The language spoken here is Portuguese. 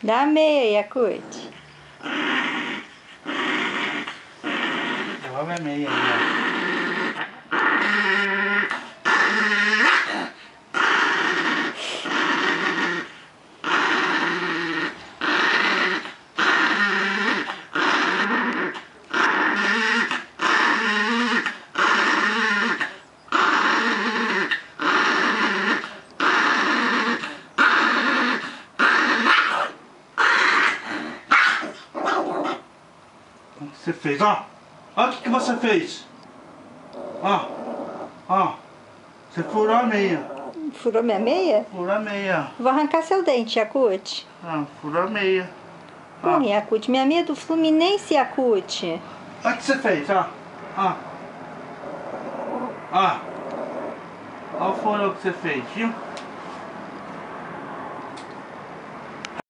Dá a meia, Yakut. Devolve a meia aí, ó. O que você fez, ó? Olha o que você fez. Ó, ó. Você furou a meia. Furou minha meia? Furou a meia. Vou arrancar seu dente, Yakut. Ah, furou a meia. Porra, Yakut, minha meia é do Fluminense, Yakut. Olha o que você fez, ó. Ó. Ó. Olha o furor que você fez, viu?